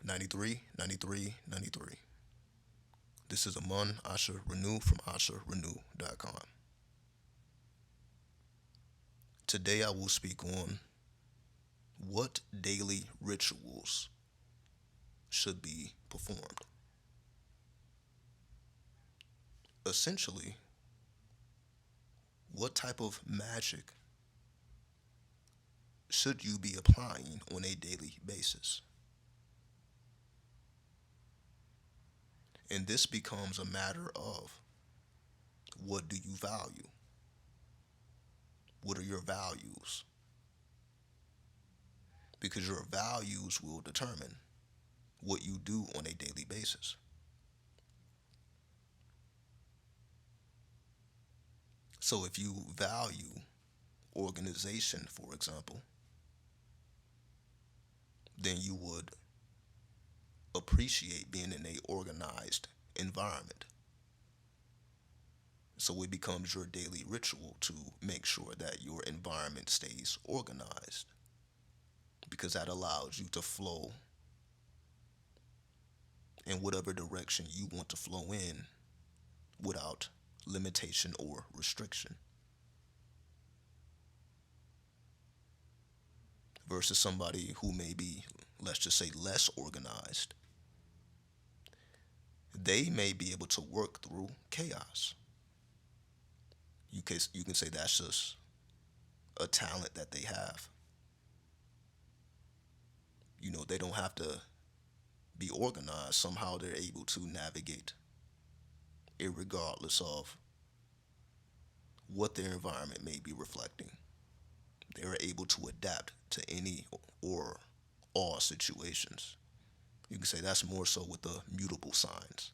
93, 93, 93. This is Amun Asha Renew from AshaRenew.com. Today I will speak on what daily rituals should be performed. Essentially, what type of magic should you be applying on a daily basis? And this becomes a matter of what do you value? What are your values? Because your values will determine what you do on a daily basis. So if you value organization, for example, then you would appreciate being in a organized environment. So it becomes your daily ritual to make sure that your environment stays organized because that allows you to flow in whatever direction you want to flow in without limitation or restriction. Versus somebody who may be, let's just say, less organized, they may be able to work through chaos. You can say that's just a talent that they have. They don't have to be organized. Somehow they're able to navigate, regardless of what their environment may be reflecting. They're able to adapt to any or all situations. You can say that's more so with the mutable signs.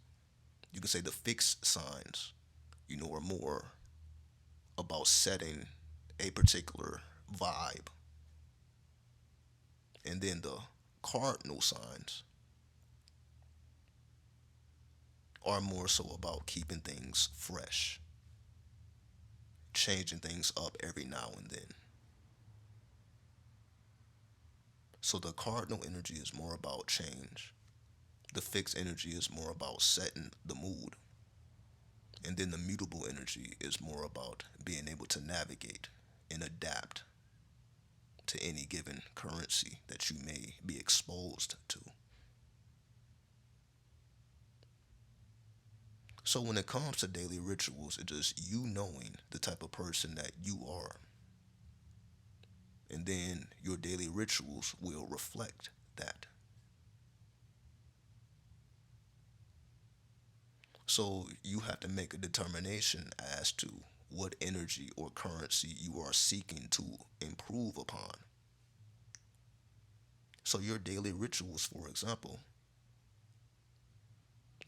You can say the fixed signs, are more about setting a particular vibe. And then the cardinal signs are more so about keeping things fresh, changing things up every now and then. So the cardinal energy is more about change. The fixed energy is more about setting the mood. And then the mutable energy is more about being able to navigate and adapt to any given currency that you may be exposed to. So when it comes to daily rituals, it's just you knowing the type of person that you are. And then your daily rituals will reflect that. So you have to make a determination as to what energy or currency you are seeking to improve upon. So your daily rituals, for example,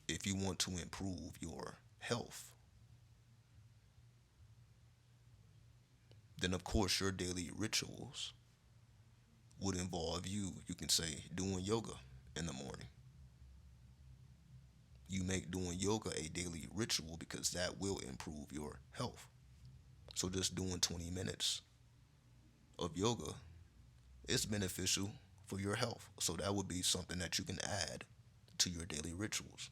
if you want to improve your health, then of course your daily rituals would involve you can say, doing yoga in the morning. You make doing yoga a daily ritual because that will improve your health. So just doing 20 minutes of yoga is beneficial for your health. So that would be something that you can add to your daily rituals.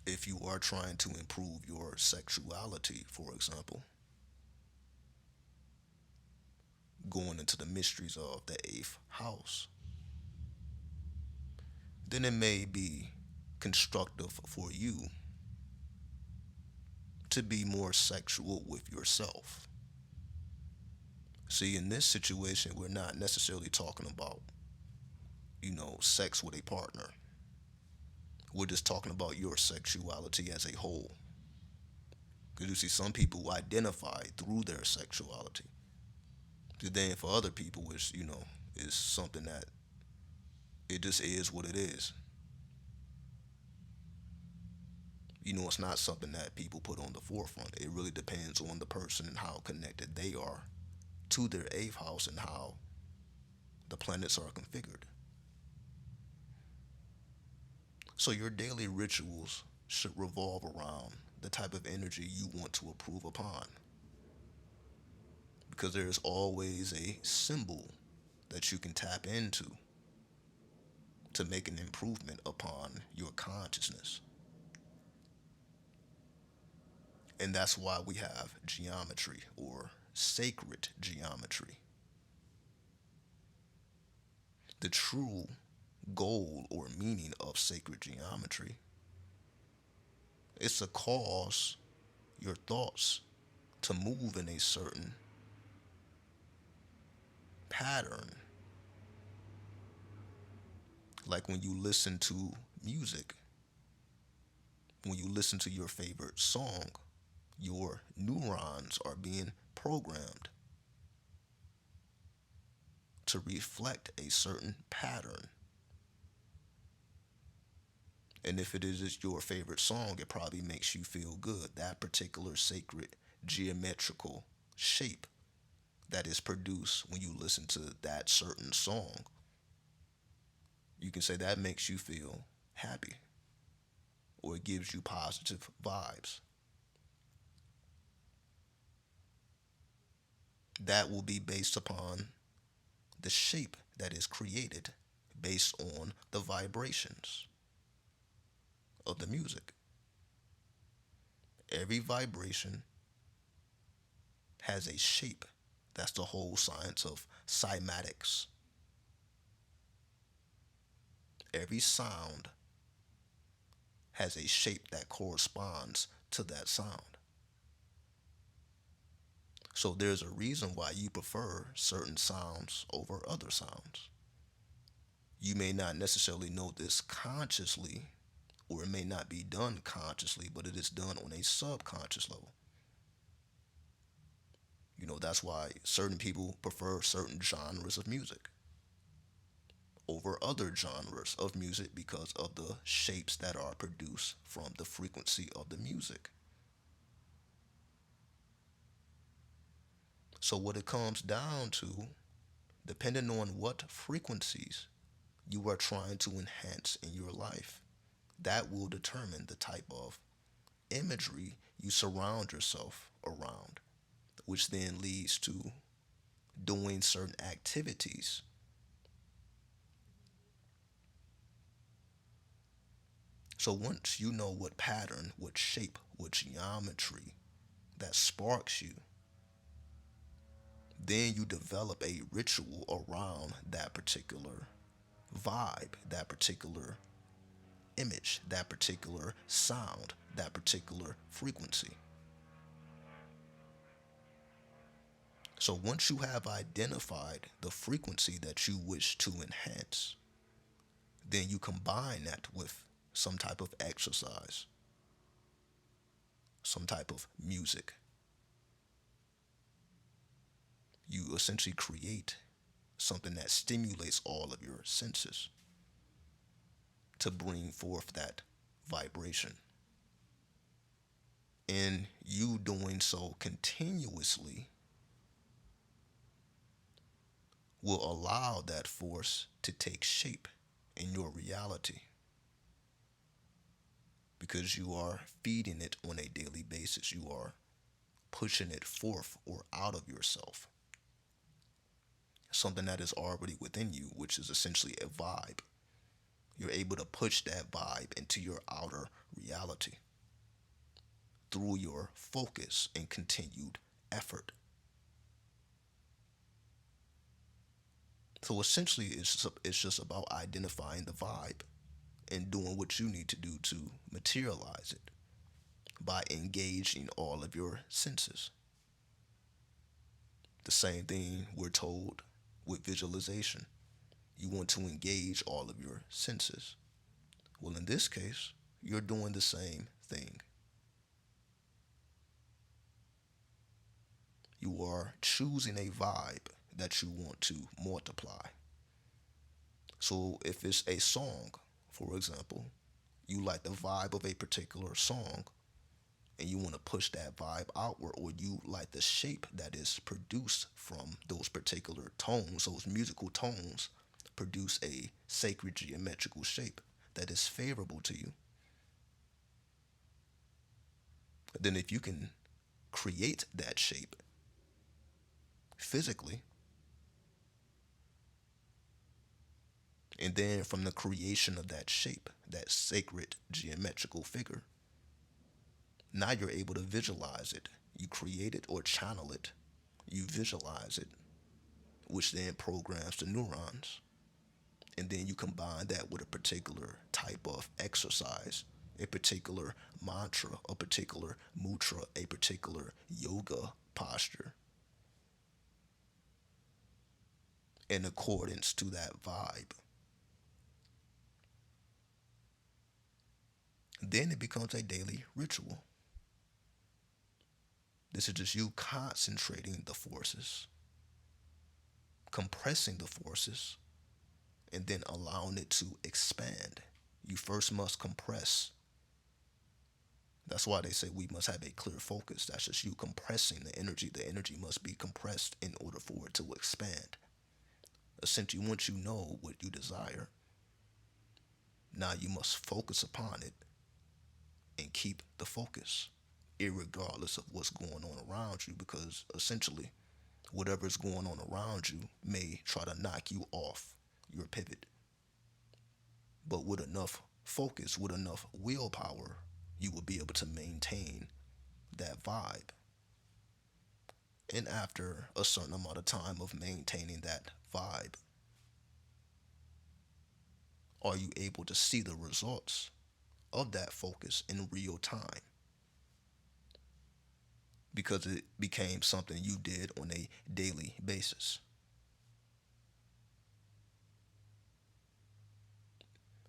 If you are trying to improve your sexuality, for example, going into the mysteries of the eighth house, then it may be constructive for you to be more sexual with yourself. See, in this situation, we're not necessarily talking about, sex with a partner. We're just talking about your sexuality as a whole. Because you see, some people identify through their sexuality. But then for other people, which, is something that it just is what it is. It's not something that people put on the forefront. It really depends on the person and how connected they are to their eighth house and how the planets are configured. So your daily rituals should revolve around the type of energy you want to improve upon. Because there is always a symbol that you can tap into to make an improvement upon your consciousness. And that's why we have geometry or sacred geometry. The true goal or meaning of sacred geometry is to cause your thoughts to move in a certain pattern. Like when you listen to music, when you listen to your favorite song, your neurons are being programmed to reflect a certain pattern. And if it is your favorite song, it probably makes you feel good. That particular sacred geometrical shape that is produced when you listen to that certain song, you can say that makes you feel happy or it gives you positive vibes. That will be based upon the shape that is created based on the vibrations of the music. Every vibration has a shape. That's the whole science of cymatics. Every sound has a shape that corresponds to that sound. So there's a reason why you prefer certain sounds over other sounds. You may not necessarily know this consciously, or it may not be done consciously, but it is done on a subconscious level. That's why certain people prefer certain genres of music over other genres of music because of the shapes that are produced from the frequency of the music. So, what it comes down to, depending on what frequencies you are trying to enhance in your life, that will determine the type of imagery you surround yourself around, which then leads to doing certain activities. So once you know what pattern, what shape, what geometry that sparks you, then you develop a ritual around that particular vibe, that particular image, that particular sound, that particular frequency. So once you have identified the frequency that you wish to enhance, then you combine that with some type of exercise, some type of music. You essentially create something that stimulates all of your senses to bring forth that vibration. And you doing so continuously will allow that force to take shape in your reality because you are feeding it on a daily basis. You are pushing it forth or out of yourself. Something that is already within you, which is essentially a vibe. You're able to push that vibe into your outer reality through your focus and continued effort. So essentially, it's just about identifying the vibe and doing what you need to do to materialize it by engaging all of your senses. The same thing we're told with visualization. You want to engage all of your senses. Well, in this case, you're doing the same thing. You are choosing a vibe that you want to multiply. So if it's a song, for example, you like the vibe of a particular song and you want to push that vibe outward, or you like the shape that is produced from those particular tones, those musical tones produce a sacred geometrical shape that is favorable to you. Then if you can create that shape physically, And then from the creation of that shape, that sacred geometrical figure, now you're able to visualize it. You create it or channel it. You visualize it, which then programs the neurons. And then you combine that with a particular type of exercise, a particular mantra, a particular mutra, a particular yoga posture in accordance to that vibe. Then it becomes a daily ritual. This is just you concentrating the forces, compressing the forces, and then allowing it to expand. You first must compress. That's why they say we must have a clear focus. That's just you compressing the energy. The energy must be compressed in order for it to expand. Essentially, once you know what you desire, now you must focus upon it and keep the focus, irregardless of what's going on around you, because essentially, whatever is going on around you may try to knock you off your pivot. But with enough focus, with enough willpower, you will be able to maintain that vibe. And after a certain amount of time of maintaining that vibe, are you able to see the results of that focus in real time? Because it became something you did on a daily basis.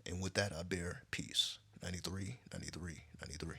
And with that, I bear peace. 93, 93, 93.